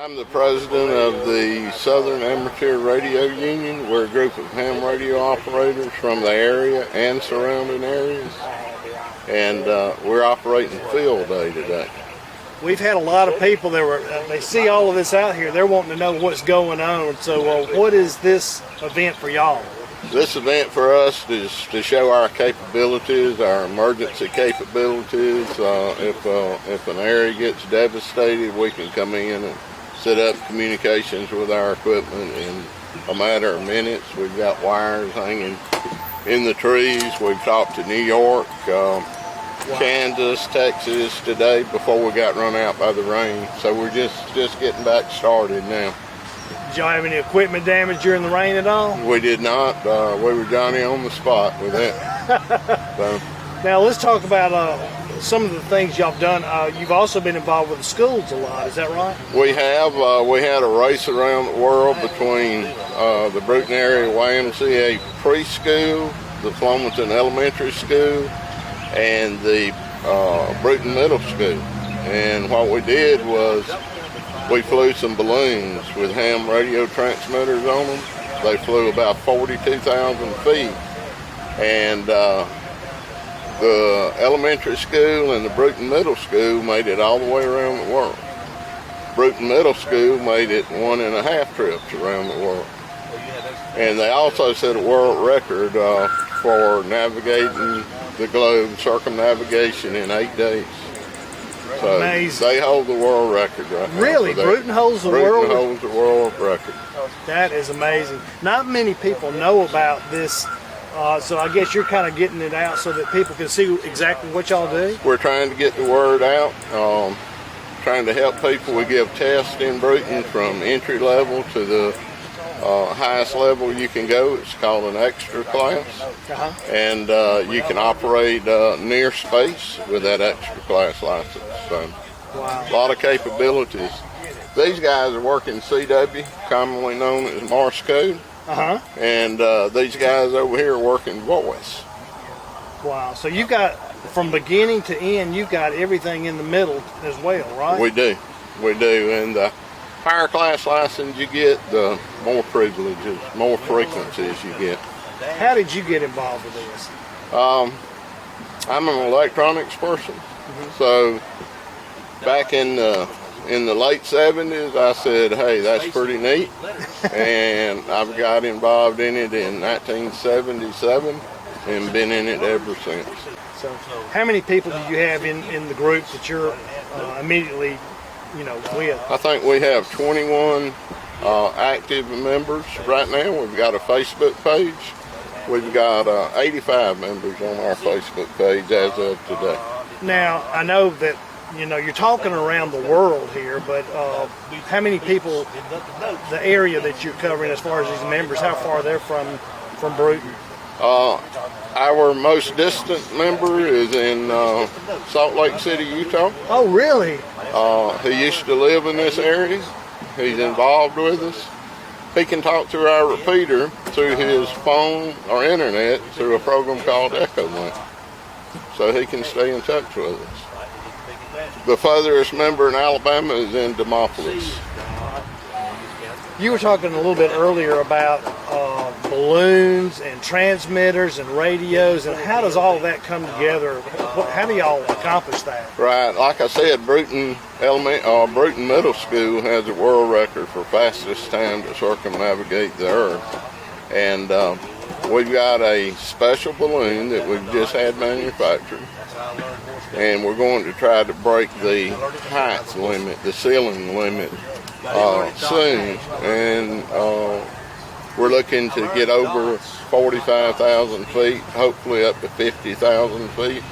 I'm the president of the Southern Amateur Radio Union. We're a group of ham radio operators from the area and surrounding areas, and we're operating field day today. We've had a lot of people that they see all of this out here. They're wanting to know what's going on. So what is this event for y'all? This event for us is to show our capabilities, our emergency capabilities. If an area gets devastated, we can come in and set up communications with our equipment in a matter of minutes. We've got wires hanging in the trees. We've talked to New York, Kansas, Texas today before we got run out by the rain. So we're just getting back started now. Did y'all have any equipment damage during the rain at all? We did not. We were Johnny on the spot with that. So. Now let's talk about some of the things y'all have done. You've also been involved with the schools a lot, is that right? We have. We had a race around the world between the Brewton area YMCA preschool, the Flomaton Elementary School, and the Brewton Middle School. And what we did was we flew some balloons with ham radio transmitters on them. They flew about 42,000 feet. And the elementary school and the Brewton Middle School made it all the way around the world. Brewton Middle School made it 1.5 trips around the world. And they also set a world record for navigating the globe, circumnavigation in 8 days. So amazing. They hold the world record right now. Really? Brewton holds the world record? Brewton holds the world record. That is amazing. Not many people know about this. So I guess you're kind of getting it out so that people can see exactly what y'all do? We're trying to get the word out, trying to help people. We give tests in Brewton from entry level to the highest level you can go. It's called an extra class. And you can operate near space with that extra class license. So wow. A lot of capabilities. These guys are working CW, commonly known as Morse code. And these guys over here are working voice. Wow. So you've got, from beginning to end, you've got everything in the middle as well, right? We do. We do. And the higher class license you get, the more privileges, more frequencies you get. How did you get involved with this? I'm an electronics person. So back in the late 70s, I said, hey, that's pretty neat. And I've got involved in it in 1977 and been in it ever since. So how many people do you have in the group that you're immediately, with? I think we have 21 active members right now. We've got a Facebook page. We've got 85 members on our Facebook page as of today. Now, I know that you're talking around the world here, but how many people, the area that you're covering as far as these members, how far they're from Brewton? Our most distant member is in Salt Lake City, Utah. Oh, really? He used to live in this area. He's involved with us. He can talk through our repeater through his phone or internet through a program called EchoLink. So he can stay in touch with us. The furthest member in Alabama is in Demopolis. You were talking a little bit earlier about balloons and transmitters and radios, and how does all of that come together? How do y'all accomplish that? Right, like I said, Brewton Middle School has a world record for fastest time to circumnavigate the Earth. And we've got a special balloon that we've just had manufactured. And we're going to try to break the height limit, the ceiling limit, soon. And we're looking to get over 45,000 feet, hopefully up to 50,000 feet.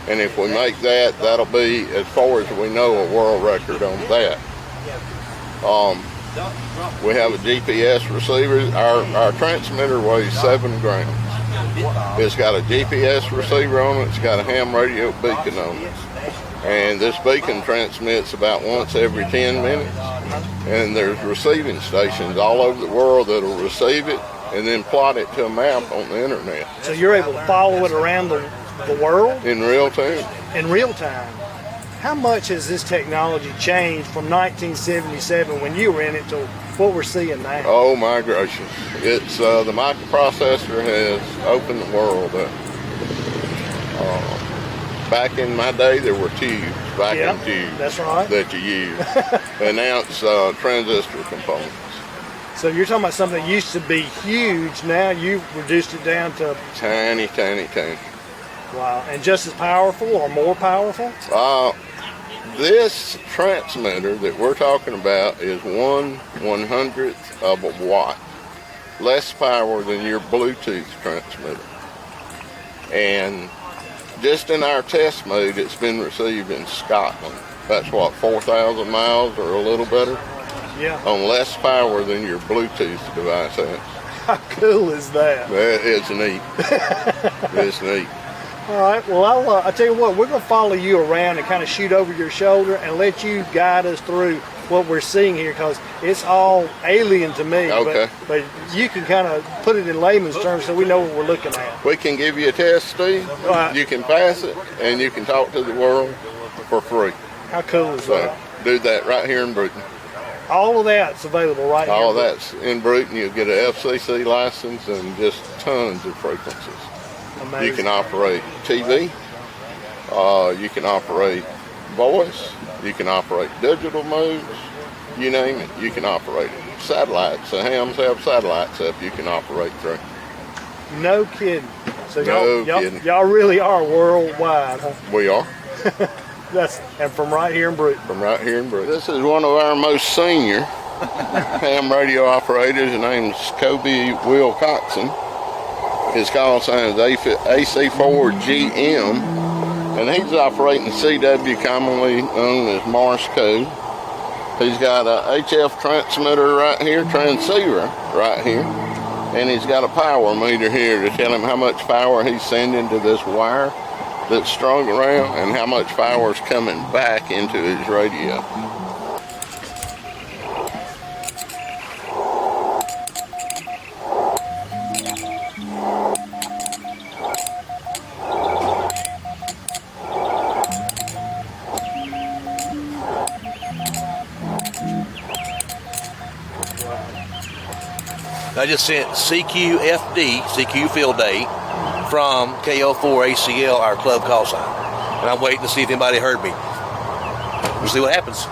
And if we make that, that'll be, as far as we know, a world record on that. We have a GPS receiver. Our transmitter weighs 7 grams. It's got a GPS receiver on it. It's got a ham radio beacon on it. And this beacon transmits about once every 10 minutes. And there's receiving stations all over the world that'll receive it and then plot it to a map on the internet. So you're able to follow it around the world? In real time. In real time. How much has this technology changed from 1977 when you were in it to what we're seeing now? Oh my gracious. It's the microprocessor has opened the world up. Back in my day, there were tubes, vacuum tubes. That's right. That you use. And now it's transistor components. So you're talking about something that used to be huge. Now you've reduced it down to Tiny, tiny, tiny. wow, and just as powerful or more powerful? This transmitter that we're talking about is 1/100th of a watt. Less power than your Bluetooth transmitter. And just in our test mode, it's been received in Scotland. That's what, 4,000 miles or a little better? Yeah. On less power than your Bluetooth device has. How cool is that? That is neat. It's neat. All right. Well, I'll tell you what. We're going to follow you around and kind of shoot over your shoulder and let you guide us through what we're seeing here, because it's all alien to me. Okay. But you can kind of put it in layman's terms so we know what we're looking at. We can give you a test, Steve. Right. You can pass it, and you can talk to the world for free. How cool is So that? do that right here in Brewton. All of that's available right All here. that's in Brewton. You'll get an FCC license and just tons of frequencies. Amazing. You can operate TV. You can operate voice. You can operate digital modes. You name it, you can operate it. Satellites. The hams have satellites up you can operate through. No kidding. So No kidding. y'all really are worldwide, huh? We are. And from right here in Brewton. From right here in Brewton. This is one of our most senior ham radio operators. His name's Kobe Will Coxon. His call sign is AC4GM, and he's operating CW, commonly known as Morse code. He's got a HF transmitter right here, transceiver right here, and he's got a power meter here to tell him how much power he's sending to this wire that's strung around and how much power is coming back into his radio. I just sent CQ field day from KL4ACL, our club call sign. And I'm waiting to see if anybody heard me. We'll see what happens.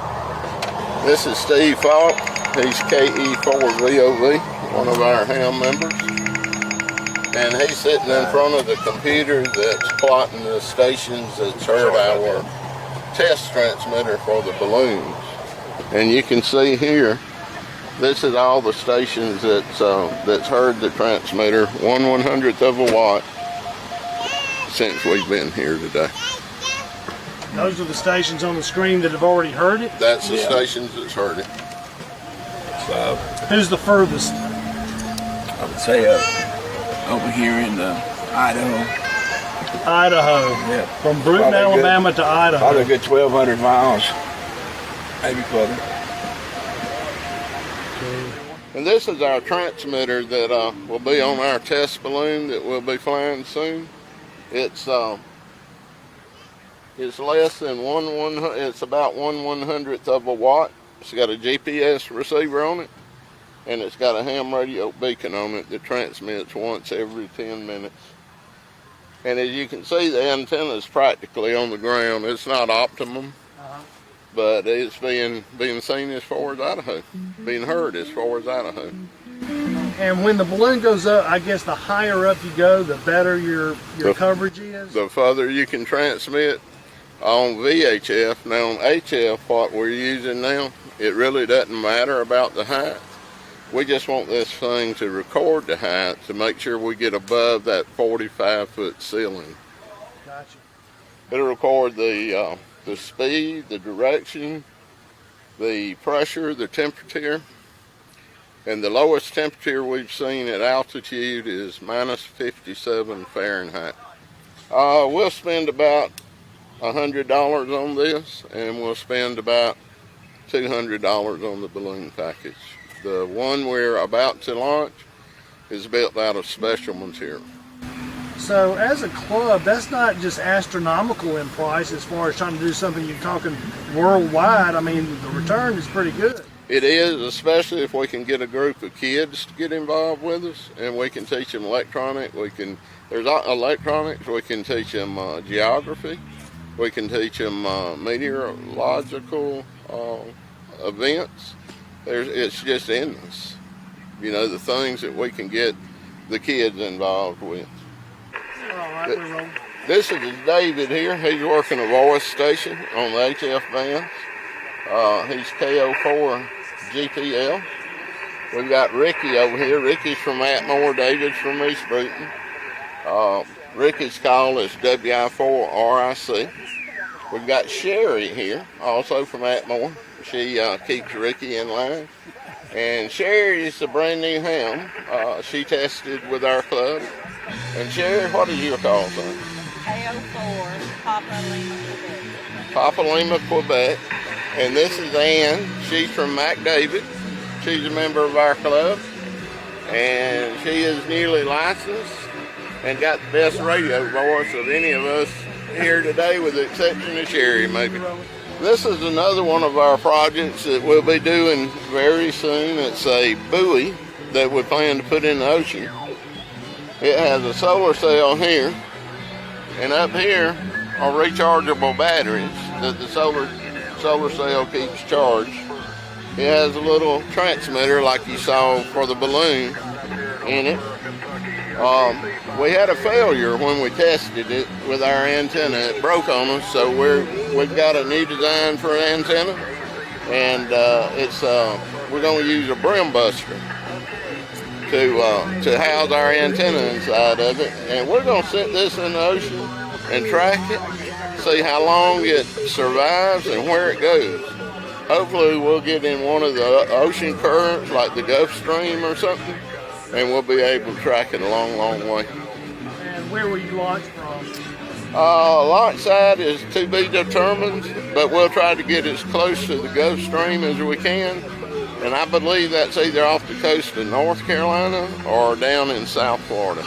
This is Steve Falk. He's KE4VOV, one of our ham members. And he's sitting in front of the computer that's plotting the stations that's heard our test transmitter for the balloons. And you can see here, this is all the stations that's heard the transmitter, 1/100th of a watt, since we've been here today. Those are the stations on the screen that have already heard it? That's the stations that's heard it. Who's the furthest? I would say over here in Idaho. Idaho. Yeah. From Brewton, Probably Alabama to Idaho. Probably a good 1,200 miles, maybe further. And this is our transmitter that will be on our test balloon that we'll be flying soon. It's less than it's about 1/100th of a watt. It's got a GPS receiver on it, and it's got a ham radio beacon on it that transmits once every 10 minutes. And as you can see, the antenna is practically on the ground. It's not optimum, but it's being seen as far as Idaho, being heard as far as Idaho. And when the balloon goes up, I guess the higher up you go, the better your coverage is? The further you can transmit on VHF. Now on HF, what we're using now, it really doesn't matter about the height. We just want this thing to record the height to make sure we get above that 45-foot ceiling. Gotcha. It'll record the speed, the direction, the pressure, the temperature, and the lowest temperature we've seen at altitude is -57 Fahrenheit. We'll spend about $100 on this, and we'll spend about $200 on the balloon package. The one we're about to launch is built out of special material. So as a club, that's not just astronomical in price as far as trying to do something you're talking worldwide. I mean, the return is pretty good. It is, especially if we can get a group of kids to get involved with us, and we can teach them electronics. There's electronics. We can teach them geography. We can teach them meteorological events. It's just endless. You know, the things that we can get the kids involved with. All right, we're rolling. This is David here. He's working a voice station on the HF bands. He's KO4 GPL. We've got Ricky over here. Ricky's from Atmore. David's from East Brewton. Ricky's call is WI4RIC. We've got Sherry here, also from Atmore. She keeps Ricky in line. And Sherry is a brand new ham. She tested with our club. And Sherry, what is your call sign? KO4 Papa Lima, Quebec. Papa Lima, Quebec. And this is Ann. She's from McDavid. She's a member of our club. And she is newly licensed and got the best radio voice of any of us here today, with the exception of Sherry, maybe. This is another one of our projects that we'll be doing very soon. It's a buoy that we plan to put in the ocean. It has a solar cell here, and up here are rechargeable batteries that the solar cell keeps charged. It has a little transmitter like you saw for the balloon in it. We had a failure when we tested it with our antenna. It broke on us, so we've got a new design for an antenna, and we're going to use a brim buster to house our antenna inside of it, and we're going to set this in the ocean and track it, see how long it survives and where it goes. Hopefully we'll get in one of the ocean currents like the Gulf Stream or something, and we'll be able to track it a long, long way. And where will you launch from? Launch site is to be determined, but we'll try to get as close to the Gulf Stream as we can. And I believe that's either off the coast of North Carolina or down in South Florida.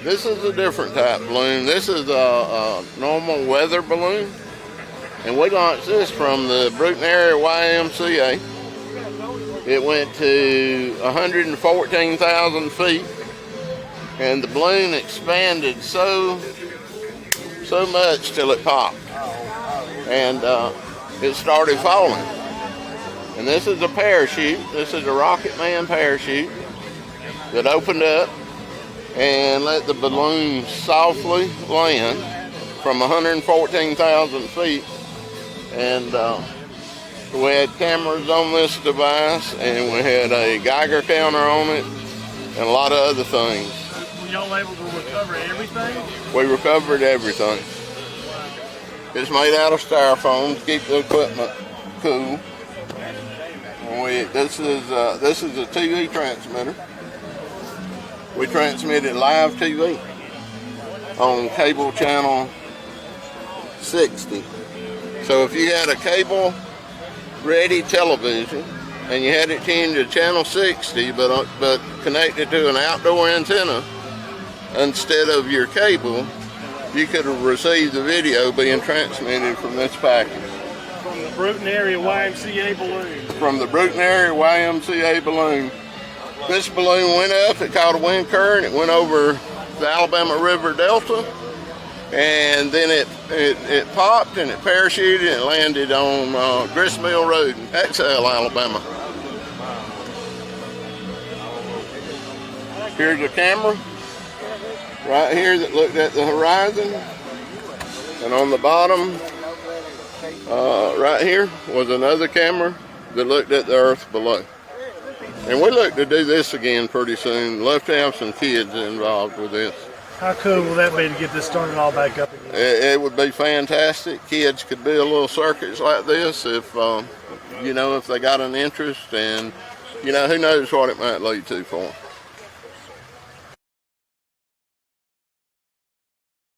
This is a different type balloon. This is a normal weather balloon. And we launched this from the Brewton area YMCA. It went to 114,000 feet. And the balloon expanded so much till it popped. And it started falling. And this is a parachute. This is a Rocket Man parachute that opened up and let the balloon softly land from 114,000 feet. And we had cameras on this device, and we had a Geiger counter on it, and a lot of other things. Were y'all able to recover everything? We recovered everything. It's made out of styrofoam to keep the equipment cool. This is a TV transmitter. We transmitted live TV on cable channel 60. So if you had a cable ready television and you had it tuned to channel 60 but connected to an outdoor antenna instead of your cable, you could have received the video being transmitted from this package. From the Brewton area YMCA balloon. From the Brewton area YMCA balloon. This balloon went up, it caught a wind current, it went over the Alabama River Delta, and then it popped and it parachuted and it landed on Gristmill Road in Exhale, Alabama. Here's a camera right here that looked at the horizon, and on the bottom right here was another camera that looked at the earth below. And we look to do this again pretty soon. Love to have some kids involved with this. How cool will that be to get this started all back up again? It would be fantastic. Kids could build little circuits like this if if they got an interest, and who knows what it might lead to for them.